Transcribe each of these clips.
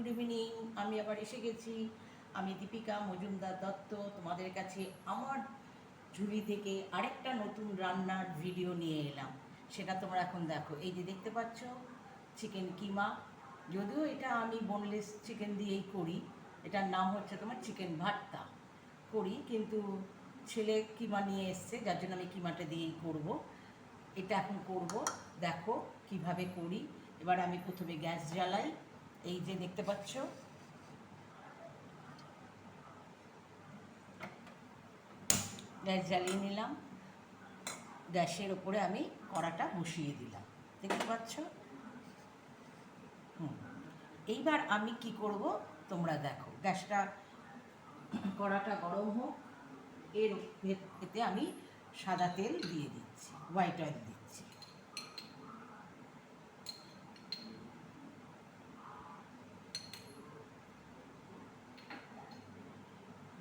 Good evening. আমি আবার এসে গেছি। আমি দীপিকা মজুমদার দত্ত তোমাদের কাছে আমার ঝুলি থেকে আরেকটা নতুন রান্নার ভিডিও নিয়ে এলাম। সেটা তোমরা এখন দেখো। এই যে দেখতে পাচ্ছ চিকেন কিমা। যদিও এটা আমি বোনলেস চিকেন দিয়েই করি, এটার নাম হচ্ছে তোমার চিকেন ভর্তা করি, কিন্তু ছেলে কিমা নিয়ে এসছে, যার জন্য আমি কিমাটা দিয়েই করব। এটা এখন করব, দেখো কিভাবে করি। এবার আমি প্রথমে গ্যাস জ্বালাই। এই যে দেখতে পাচ্ছ, গ্যাস জ্বালিয়ে নিলাম। গ্যাসের ওপরে আমি কড়াটা বসিয়ে দিলাম, দেখতে পাচ্ছ। এইবার আমি কি করব তোমরা দেখো। গ্যাসটা, কড়াটা গরম হোক। এতে আমি সাদা তেল দিয়ে দিচ্ছি, হোয়াইট অয়েল দিচ্ছি।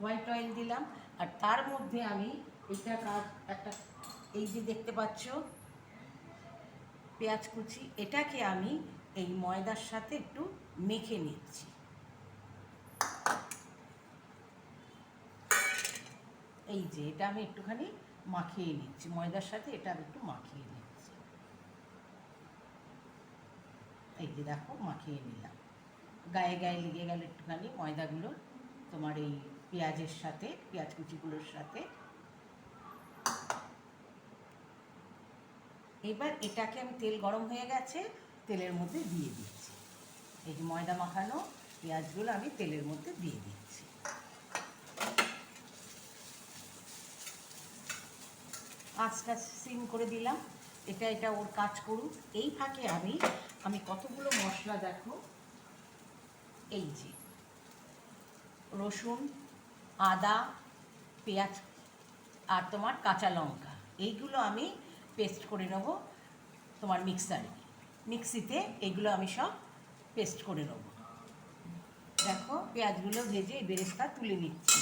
হোয়াইট অয়েল দিলাম, আর তার মধ্যে আমি একটা এই যে দেখতে পাচ্ছ পেঁয়াজ কুচি, এটাকে আমি এই ময়দার সাথে একটু মেখে নিচ্ছি। এই যে এটা আমি একটুখানি মাখিয়ে নিচ্ছি, ময়দার সাথে এটা আমি একটু মাখিয়ে নিচ্ছি। এই যে দেখো মাখিয়ে নিলাম। গায়ে গায়ে লেগে গেল একটুখানি ময়দাগুলো তোমার এই পেঁয়াজের সাথে, পেঁয়াজ কুচিগুলোর সাথে। এবার এটাকে আমি, তেল গরম হয়ে গেছে, তেলের মধ্যে দিয়ে দিচ্ছি। এই যে ময়দা মাখানো পেঁয়াজগুলো আমি তেলের মধ্যে দিয়ে দিচ্ছি। আঁচটা সিম করে দিলাম। এটা ওর কাজ করুক। এই ফাঁকে আমি কতগুলো মশলা দেখো। এই যে রসুন, আদা, পেঁয়াজ আর তোমার কাঁচা লঙ্কা, এইগুলো আমি পেস্ট করে নেব তোমার মিক্সিতে। এইগুলো আমি সব পেস্ট করে নেব। দেখো পেঁয়াজগুলো ভেজে বেরেস্তা তুলে নিচ্ছি,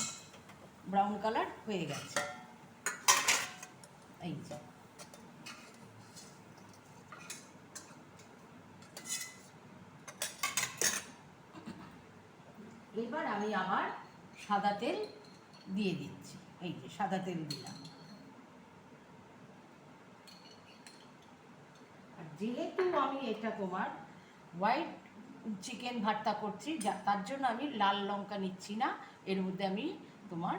ব্রাউন কালার হয়ে গেছে। এই যে এবার আমি আবার সাদা তেল দিয়ে দিচ্ছি। এই যে সাদা তেল দিলাম। আর যেহেতু আমি এটা তোমার হোয়াইট চিকেন ভর্তা করছি, তার জন্য আমি লাল লঙ্কা নিচ্ছি না, এর মধ্যে আমি তোমার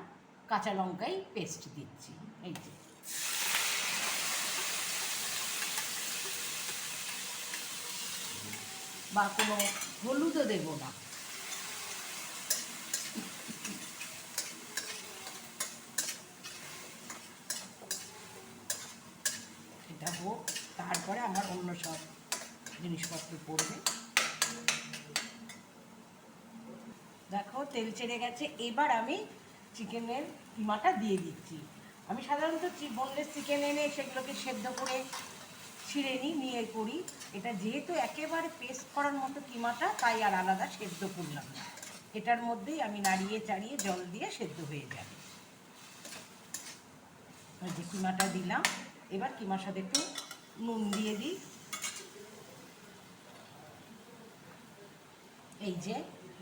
কাঁচা লঙ্কাই পেস্ট দিচ্ছি। এই যে বা কোনো হলুদও দেব না। এটা হোক, তারপরে আমার অন্য সব জিনিসপত্র পড়বে। দেখো তেল ছেড়ে গেছে। এবার আমি চিকেনের কিমাটা দিয়ে দিচ্ছি। আমি সাধারণত বোনলেস চিকেন এনে সেগুলোকে সেদ্ধ করে ছিঁড়ে নিয়ে করি। এটা যেহেতু একেবারে পেস্ট করার মতো কিমাটা, তাই আর আলাদা সেদ্ধ করলাম না। এটার মধ্যেই আমি নাড়িয়ে চাড়িয়ে জল দিয়ে সেদ্ধ হয়ে যাবে। যে কিমাটা দিলাম, এবার কিমার সাথে একটু নুন দিয়ে দিই। এই যে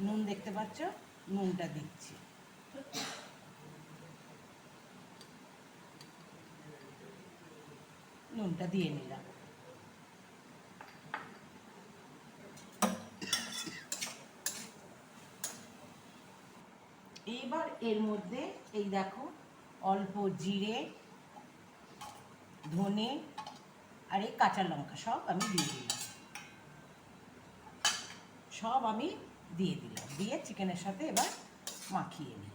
নুন দেখতে পাচ্ছ, নুনটা দিচ্ছি। নুনটা দিয়ে নিলাম। এবার এর মধ্যে এই দেখো অল্প জিরে, ধনে আর এই কাঁচা লঙ্কা সব আমি দিয়ে দিলাম। দিয়ে চিকেনের সাথে এবার মাখিয়ে নিই।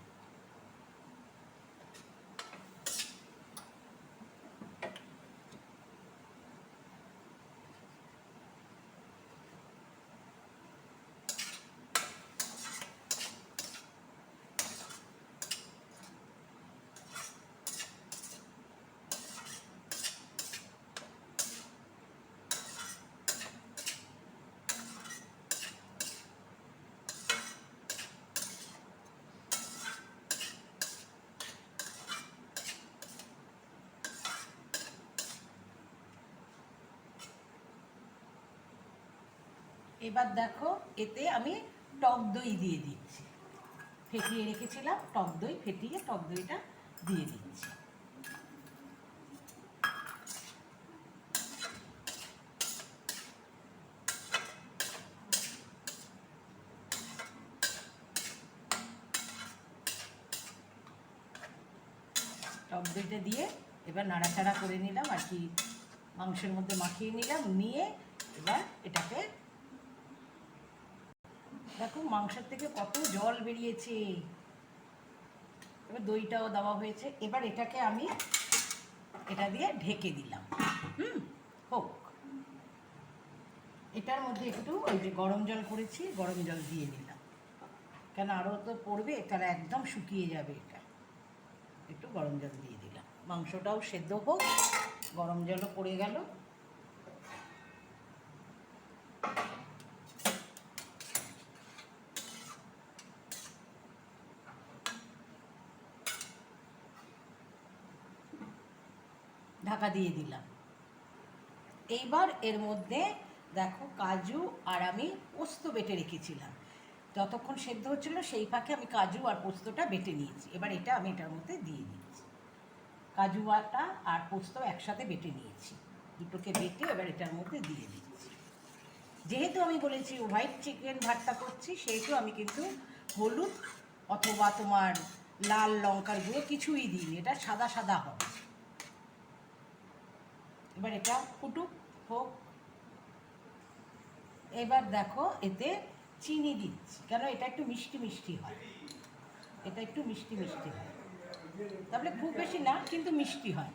এবার দেখো এতে আমি টক দই দিয়ে দিচ্ছি, ফেটিয়ে রেখেছিলাম টক দই, ফেটিয়ে টক দইটা দিয়ে দিচ্ছি। টক দইটা দিয়ে এবার নাড়াচাড়া করে নিলাম আর কি, মাংসের মধ্যে মাখিয়ে নিলাম, নিয়ে এবার এটাকে দেখো মাংসের থেকে কত জল বেরিয়েছে, এবার দইটাও দেওয়া হয়েছে। এবার এটাকে আমি এটা দিয়ে ঢেকে দিলাম, হোক। এটার মধ্যে একটু ওই যে গরম জল করেছি, গরম জল দিয়ে নিলাম, কেন আরও তো পড়বে, তাহলে একদম শুকিয়ে যাবে। এটা একটু গরম জল দিয়ে দিলাম, মাংসটাও সেদ্ধ হোক, গরম জলও পড়ে গেল। ঢাকা দিয়ে দিলাম। এইবার এর মধ্যে দেখো কাজু আর আমি পোস্ত বেটে রেখেছিলাম, যতক্ষণ সেদ্ধ হচ্ছিল সেই ফাঁকে আমি কাজু আর পোস্তটা বেটে নিয়েছি। এবার এটা আমি এটার মধ্যে দিয়ে দিচ্ছি, কাজু বাটা আর পোস্ত একসাথে বেটে নিয়েছি, দুটোকে বেটে এবার এটার মধ্যে দিয়ে দিচ্ছি। যেহেতু আমি বলেছি হোয়াইট চিকেন ভর্তা করছি, সেহেতু আমি কিন্তু হলুদ অথবা তোমার লাল লঙ্কার গুঁড়ো কিছুই দিইনি, এটা সাদা সাদা হবে। এবার এটা ফুটুক হোক। এবার দেখো এতে চিনি দিচ্ছি, কেন এটা একটু মিষ্টি মিষ্টি হয়, এটা একটু মিষ্টি মিষ্টি হয়, তারপরে খুব বেশি না কিন্তু মিষ্টি হয়।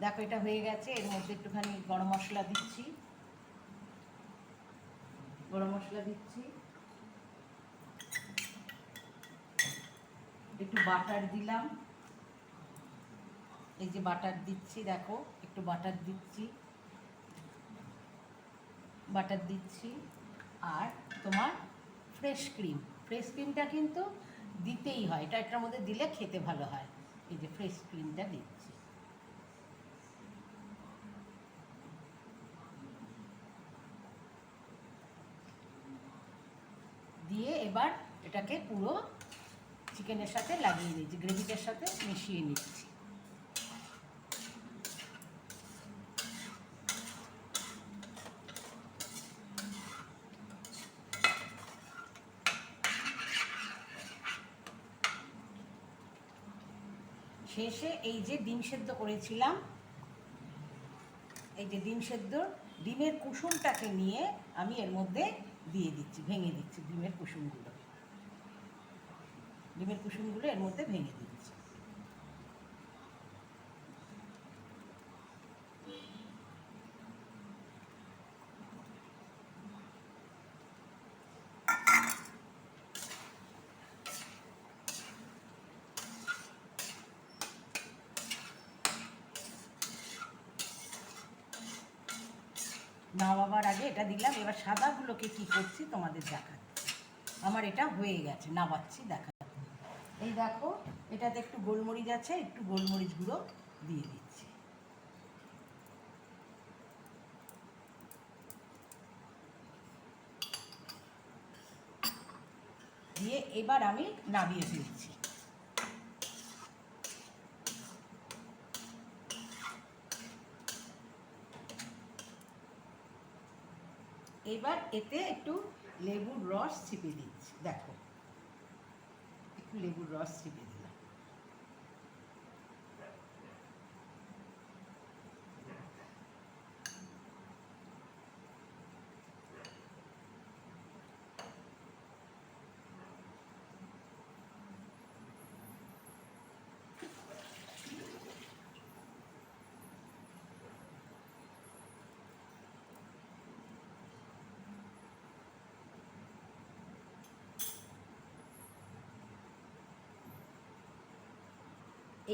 দেখো এটা হয়ে গেছে, এর মধ্যে একটুখানি গরম মশলা দিচ্ছি, গরম মশলা দিচ্ছি, একটু বাটার দিলাম, এই যে বাটার দিচ্ছি, দেখো একটু বাটার দিচ্ছি, বাটার দিচ্ছি। আর তোমার ফ্রেশ ক্রিম, ফ্রেশ ক্রিমটা কিন্তু দিতেই হয়, এটা এটার মধ্যে দিলে খেতে ভালো হয়। এই যে ফ্রেশ ক্রিমটা দিচ্ছি, দিয়ে এবার এটাকে পুরো চিকেনের সাথে লাগিয়ে নিচ্ছি, গ্রেভিটার সাথে মিশিয়ে নিচ্ছি। শেষে এই যে ডিম সেদ্ধ করেছিলাম, এই যে ডিম সেদ্ধ, ডিমের কুসুমটাকে নিয়ে আমি এর মধ্যে দিয়ে দিচ্ছি, ভেঙে দিচ্ছি ডিমের কুসুমগুলো, ডিমের কুসুমগুলো এর মধ্যে ভেঙে দিচ্ছি। নামাবার আগে এটা দিলাম, এবার সাদাগুলোকে কি করছি তোমাদের দেখাচ্ছি। আমার এটা হয়ে গেছে, নামাচ্ছি, দেখাচ্ছি। এই দেখো এটাতে একটু গোলমরিচ আছে, একটু গোলমরিচ গুঁড়ো দিয়ে দিচ্ছি, দিয়ে এবার আমি নামিয়ে ফেলছি। এবার এতে একটু লেবুর রস চিপে দিচ্ছি, দেখো একটু লেবুর রস চিপে দিলাম।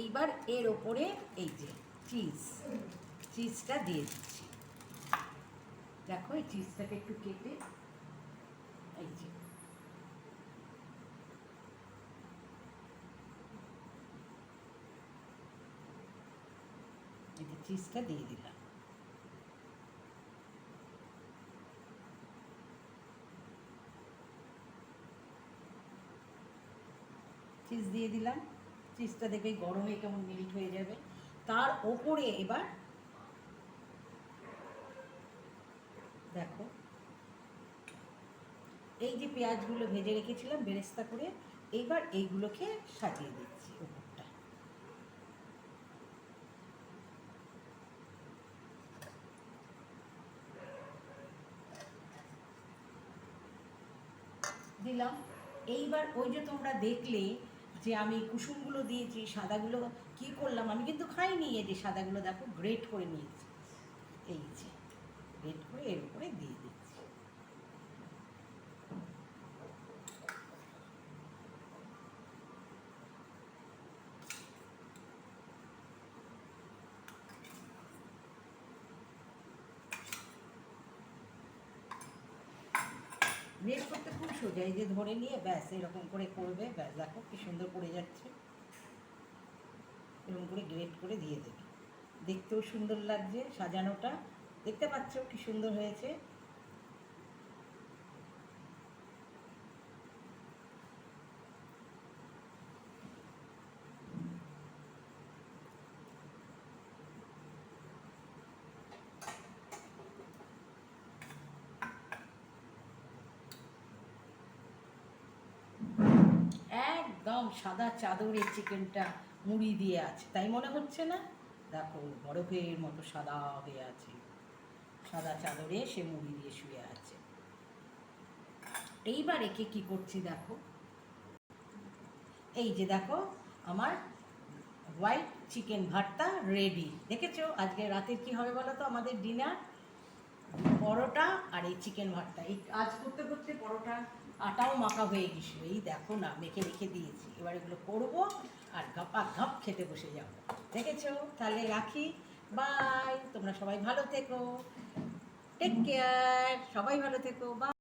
এইবার এর ওপরে এই যে চিজটা দিয়ে দিচ্ছি, দেখো এই চিজটাকে একটু কেটে, এই যে চিজটা দিয়ে দিলাম। চিজ দিয়ে দিলাম। চিজটা দেখবে গরম হয়ে কেমন মেল্ট হয়ে যাবে। তার ওপরে এবার দেখো এই যে পেঁয়াজগুলো ভেজে রেখেছিলাম বেরেস্তা করে, এইবার এইগুলোকে সাজিয়ে দিচ্ছি ওপরটা। দিলাম। এইবার ওই যে তোমরা দেখলে যে আমি কুসুমগুলো দিয়েছি, সাদাগুলো কি করলাম, আমি কিন্তু খাইনি। এই যে সাদাগুলো দেখো গ্রেট করে নিয়েছি, এই যে গ্রেট করে এর উপরে দিয়ে দিচ্ছি। গ্রেট করতে খুব সোজা, এই যে ধরে নিয়ে ব্যাস এরকম করে করবে, ব্যাস দেখো কি সুন্দর পড়ে যাচ্ছে। এরকম করে গ্রেট করে দিয়ে দেবে, দেখতেও সুন্দর লাগছে। সাজানোটা দেখতে পাচ্ছ কি সুন্দর হয়েছে। একদম সাদা চাদরের চিকেনটা মুড়ি দিয়ে আছে, তাই মনে হচ্ছে না? দেখো বরফের মতো সাদা হয়ে আছে, সাদা চাদরে সে মুড়ি দিয়ে শুয়ে আছে। এইবার একে কি করছি দেখো, এই যে দেখো আমার হোয়াইট চিকেন ভর্তা রেডি। দেখেছো আজকে রাতের কি হবে বলো তো? আমাদের ডিনার পরোটা আর এই চিকেন ভর্তা। এই কাজ করতে করতে পরোটা আটাও মাখা হয়ে গেছিল, এই দেখো না মেখে রেখে দিয়েছি। এবার এগুলো করবো আর ঘপা ঘপ খেতে বসে যাবো। দেখেছো? তাহলে রাখি, বাই। তোমরা সবাই ভালো থেকো, টেক কেয়ার, সবাই ভালো থেকো, বাই।